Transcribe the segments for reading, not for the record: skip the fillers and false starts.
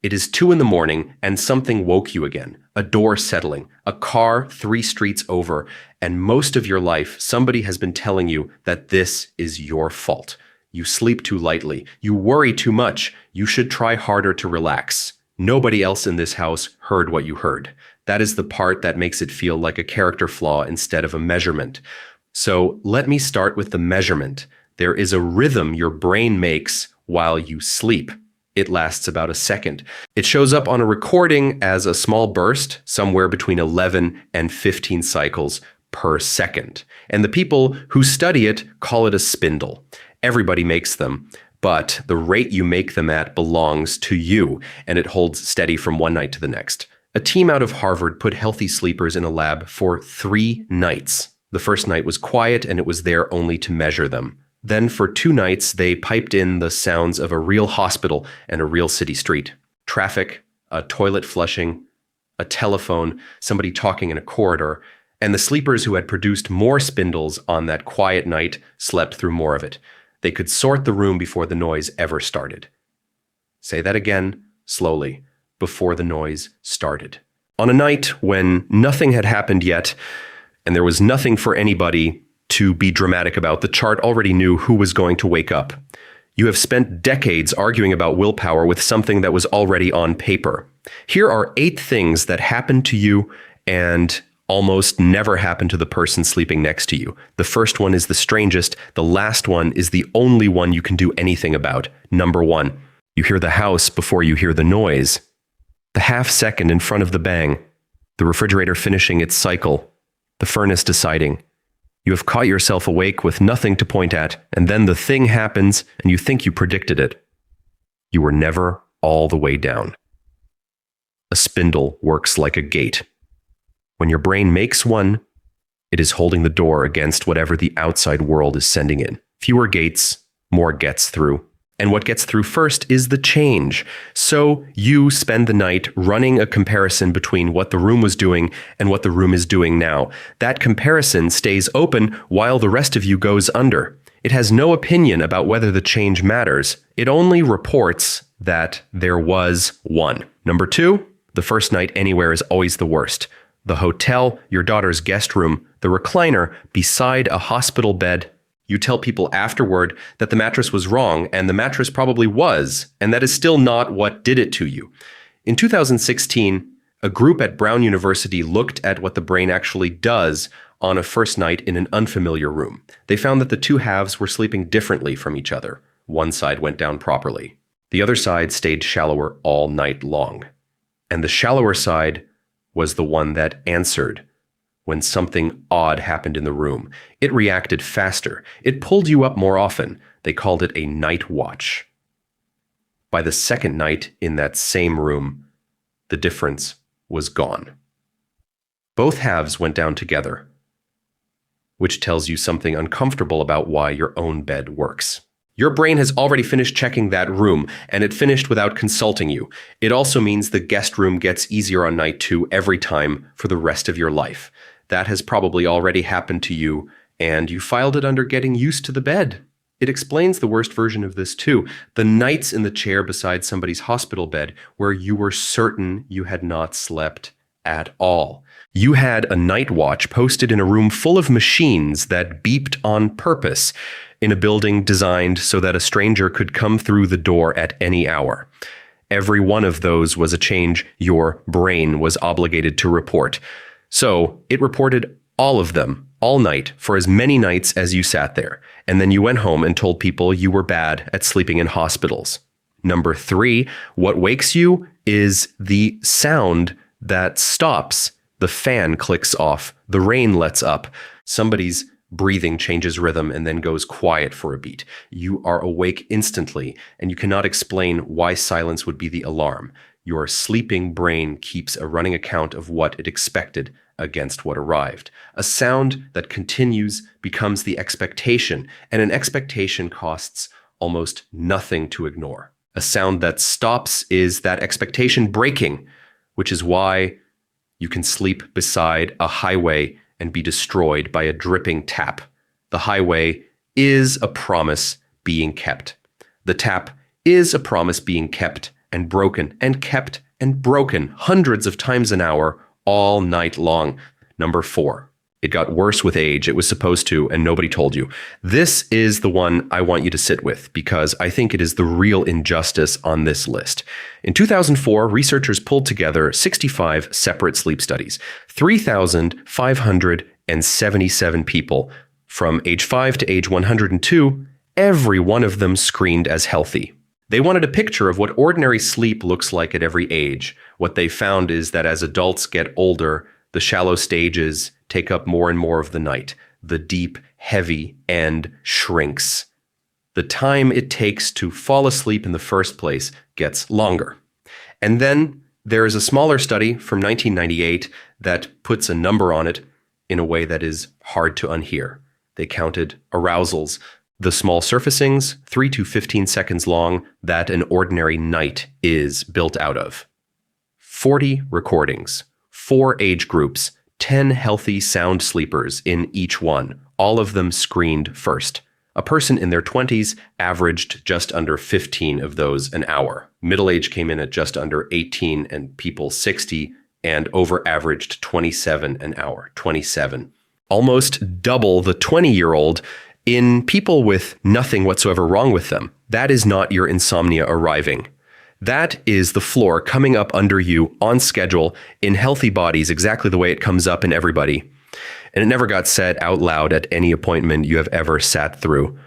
It is 2 in the morning and something woke you again. A door settling, a car 3 streets over, and most of your life somebody has been telling you that this is your fault. You sleep too lightly. You worry too much. You should try harder to relax. Nobody else in this house heard what you heard. That is the part that makes it feel like a character flaw instead of a measurement. So let me start with the measurement. There is a rhythm your brain makes while you sleep. It lasts about a second. It shows up on a recording as a small burst, somewhere between 11 and 15 cycles per second. And the people who study it call it a spindle. Everybody makes them, but the rate you make them at belongs to you, and it holds steady from one night to the next. A team out of Harvard put healthy sleepers in a lab for 3 nights. The first night was quiet, and it was there only to measure them. Then for 2 nights, they piped in the sounds of a real hospital and a real city street. Traffic, a toilet flushing, a telephone, somebody talking in a corridor, and the sleepers who had produced more spindles on that quiet night slept through more of it. They could sort the room before the noise ever started. Say that again, slowly, before the noise started. On a night when nothing had happened yet, and there was nothing for anybody to be dramatic about, the chart already knew who was going to wake up. You have spent decades arguing about willpower with something that was already on paper. Here are 8 things that happened to you and almost never happened to the person sleeping next to you. The first one is the strangest. The last one is the only one you can do anything about. Number 1, you hear the house before you hear the noise. The half second in front of the bang. The refrigerator finishing its cycle. The furnace deciding. You have caught yourself awake with nothing to point at, and then the thing happens and you think you predicted it. You were never all the way down. A spindle works like a gate. When your brain makes one, it is holding the door against whatever the outside world is sending in. Fewer gates, more gets through. And what gets through first is the change. So you spend the night running a comparison between what the room was doing and what the room is doing now. That comparison stays open while the rest of you goes under. It has no opinion about whether the change matters. It only reports that there was one. Number 2, the first night anywhere is always the worst. The hotel, your daughter's guest room, the recliner beside a hospital bed. You tell people afterward that the mattress was wrong, and the mattress probably was, and that is still not what did it to you. In 2016, a group at Brown University looked at what the brain actually does on a first night in an unfamiliar room. They found that the 2 halves were sleeping differently from each other. One side went down properly. The other side stayed shallower all night long. And the shallower side was the one that answered when something odd happened in the room. It reacted faster. It pulled you up more often. They called it a night watch. By the second night in that same room, the difference was gone. Both halves went down together, which tells you something uncomfortable about why your own bed works. Your brain has already finished checking that room, and it finished without consulting you. It also means the guest room gets easier on night 2 every time for the rest of your life. That has probably already happened to you, and you filed it under getting used to the bed. It explains the worst version of this too. The nights in the chair beside somebody's hospital bed where you were certain you had not slept at all. You had a night watch posted in a room full of machines that beeped on purpose, in a building designed so that a stranger could come through the door at any hour. Every one of those was a change your brain was obligated to report. So it reported all of them, all night, for as many nights as you sat there. And then you went home and told people you were bad at sleeping in hospitals. Number 3, what wakes you is the sound that stops. The fan clicks off. The rain lets up. Somebody's breathing changes rhythm and then goes quiet for a beat. You are awake instantly, and you cannot explain why silence would be the alarm. Your sleeping brain keeps a running account of what it expected against what arrived. A sound that continues becomes the expectation, and an expectation costs almost nothing to ignore. A sound that stops is that expectation breaking, which is why you can sleep beside a highway and be destroyed by a dripping tap. The highway is a promise being kept. The tap is a promise being kept and broken and kept and broken hundreds of times an hour all night long. Number 4. It got worse with age. It was supposed to, and nobody told you. This is the one I want you to sit with because I think it is the real injustice on this list. In 2004, researchers pulled together 65 separate sleep studies, 3,577 people from age 5 to age 102, every one of them screened as healthy. They wanted a picture of what ordinary sleep looks like at every age. What they found is that as adults get older, the shallow stages take up more and more of the night. The deep, heavy end shrinks. The time it takes to fall asleep in the first place gets longer. And then there is a smaller study from 1998 that puts a number on it in a way that is hard to unhear. They counted arousals, the small surfacings, 3 to 15 seconds long, that an ordinary night is built out of. 40 recordings, 4 age groups, 10 healthy sound sleepers in each one, all of them screened first. A person in their 20s averaged just under 15 of those an hour. Middle age came in at just under 18, and people 60 and over averaged 27 an hour, 27. Almost double the 20-year-old in people with nothing whatsoever wrong with them. That is not your insomnia arriving. That is the floor coming up under you on schedule in healthy bodies, exactly the way it comes up in everybody. And it never got said out loud at any appointment you have ever sat through.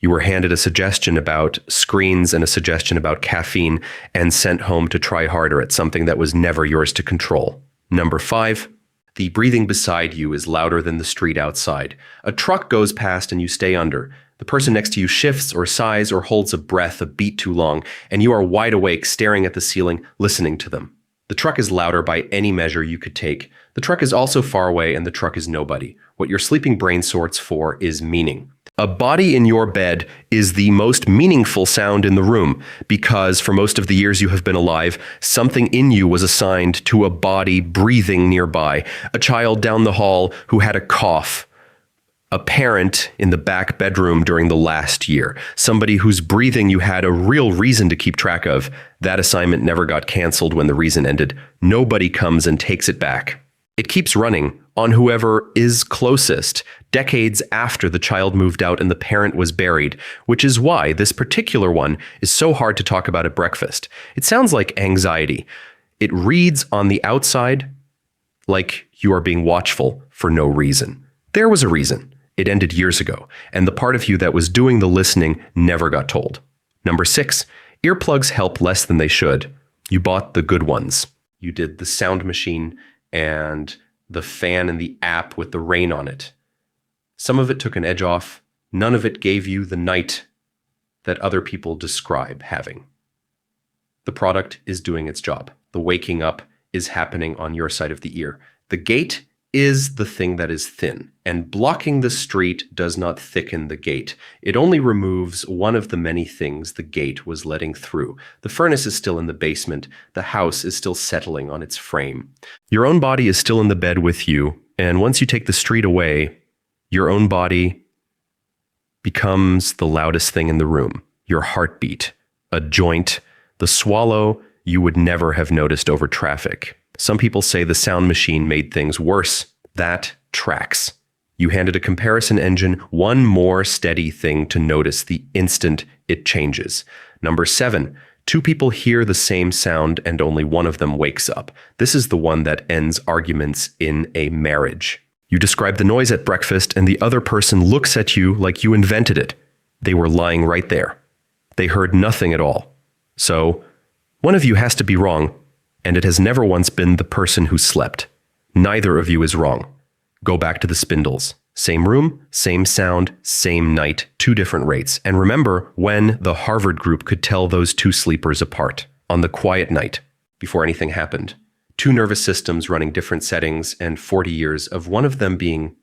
You were handed a suggestion about screens and a suggestion about caffeine and sent home to try harder at something that was never yours to control. Number 5, the breathing beside you is louder than the street outside. A truck goes past and you stay under. The person next to you shifts or sighs or holds a breath a beat too long, and you are wide awake staring at the ceiling, listening to them. The truck is louder by any measure you could take. The truck is also far away, and the truck is nobody. What your sleeping brain sorts for is meaning. A body in your bed is the most meaningful sound in the room because for most of the years you have been alive, something in you was assigned to a body breathing nearby. A child down the hall who had a cough. A parent in the back bedroom during the last year. Somebody whose breathing you had a real reason to keep track of. That assignment never got canceled when the reason ended. Nobody comes and takes it back. It keeps running on whoever is closest, decades after the child moved out and the parent was buried, which is why this particular one is so hard to talk about at breakfast. It sounds like anxiety. It reads on the outside like you are being watchful for no reason. There was a reason. It ended years ago, and the part of you that was doing the listening never got told. Number 6, earplugs help less than they should. You bought the good ones. You did the sound machine and the fan and the app with the rain on it. Some of it took an edge off. None of it gave you the night that other people describe having. The product is doing its job. The waking up is happening on your side of the ear. The gate is the thing that is thin, and blocking the street does not thicken the gate. It only removes one of the many things the gate was letting through. The furnace is still in the basement. The house is still settling on its frame. Your own body is still in the bed with you, and once you take the street away, your own body becomes the loudest thing in the room. Your heartbeat, a joint, the swallow you would never have noticed over traffic. Some people say the sound machine made things worse. That tracks. You handed a comparison engine one more steady thing to notice the instant it changes. Number 7, 2 people hear the same sound and only one of them wakes up. This is the one that ends arguments in a marriage. You describe the noise at breakfast and the other person looks at you like you invented it. They were lying right there. They heard nothing at all. So, one of you has to be wrong. And it has never once been the person who slept. Neither of you is wrong. Go back to the spindles. Same room, same sound, same night, 2 different rates. And remember when the Harvard group could tell those 2 sleepers apart. On the quiet night, before anything happened. 2 nervous systems running different settings and 40 years of one of them being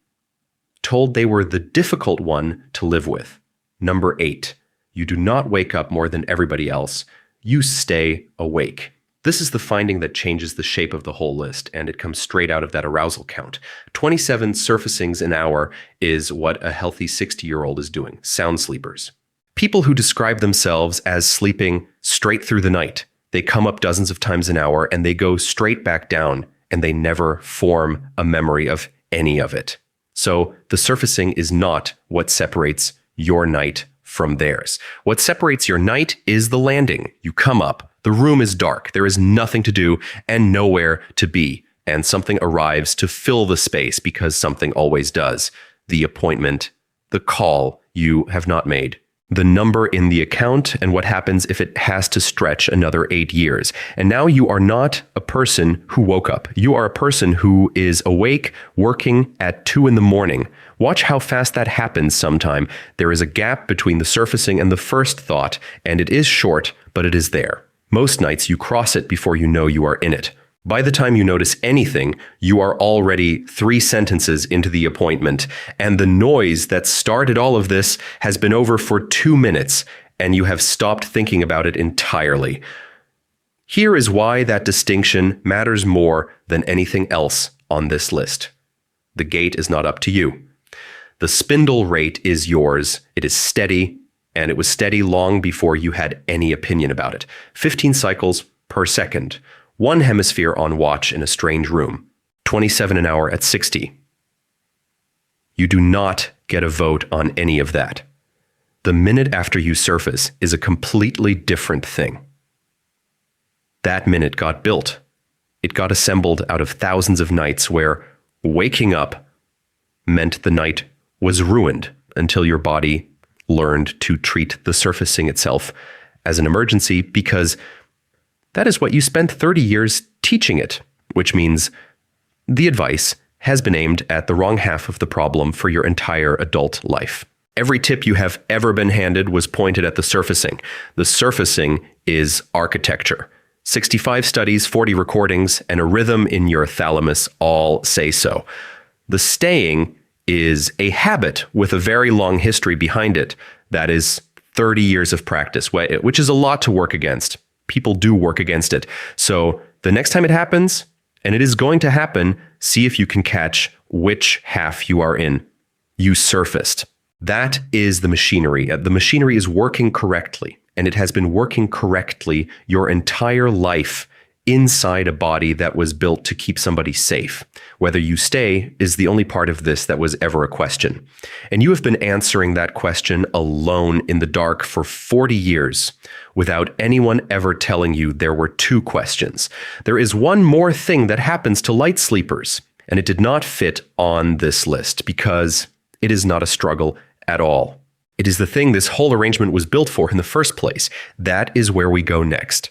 told they were the difficult one to live with. Number 8, you do not wake up more than everybody else. You stay awake. This is the finding that changes the shape of the whole list, and it comes straight out of that arousal count. 27 surfacings an hour is what a healthy 60-year-old is doing, sound sleepers. People who describe themselves as sleeping straight through the night. They come up dozens of times an hour and they go straight back down, and they never form a memory of any of it. So the surfacing is not what separates your night from theirs. What separates your night is the landing. You come up, the room is dark, there is nothing to do and nowhere to be, and something arrives to fill the space because something always does. The appointment, the call you have not made, the number in the account, and what happens if it has to stretch another 8 years. And now you are not a person who woke up. You are a person who is awake, working at 2 a.m. Watch how fast that happens sometime. There is a gap between the surfacing and the first thought, and it is short, but it is there. Most nights you cross it before you know you are in it. By the time you notice anything, you are already 3 sentences into the appointment, and the noise that started all of this has been over for 2 minutes, and you have stopped thinking about it entirely. Here is why that distinction matters more than anything else on this list. The gate is not up to you. The spindle rate is yours. It is steady, and it was steady long before you had any opinion about it. 15 cycles per second. 1 hemisphere on watch in a strange room, 27 an hour at 60. You do not get a vote on any of that. The minute after you surface is a completely different thing. That minute got built. It got assembled out of thousands of nights where waking up meant the night was ruined until your body learned to treat the surfacing itself as an emergency, because that is what you spent 30 years teaching it, which means the advice has been aimed at the wrong half of the problem for your entire adult life. Every tip you have ever been handed was pointed at the surfacing. The surfacing is architecture. 65 studies, 40 recordings, and a rhythm in your thalamus all say so. The staying is a habit with a very long history behind it. That is 30 years of practice, which is a lot to work against. People do work against it. So the next time it happens, and it is going to happen, see if you can catch which half you are in. You surfaced. That is the machinery. The machinery is working correctly, and it has been working correctly your entire life inside a body that was built to keep somebody safe. Whether you stay is the only part of this that was ever a question. And you have been answering that question alone in the dark for 40 years without anyone ever telling you there were 2 questions. There is one more thing that happens to light sleepers, and it did not fit on this list because it is not a struggle at all. It is the thing this whole arrangement was built for in the first place. That is where we go next.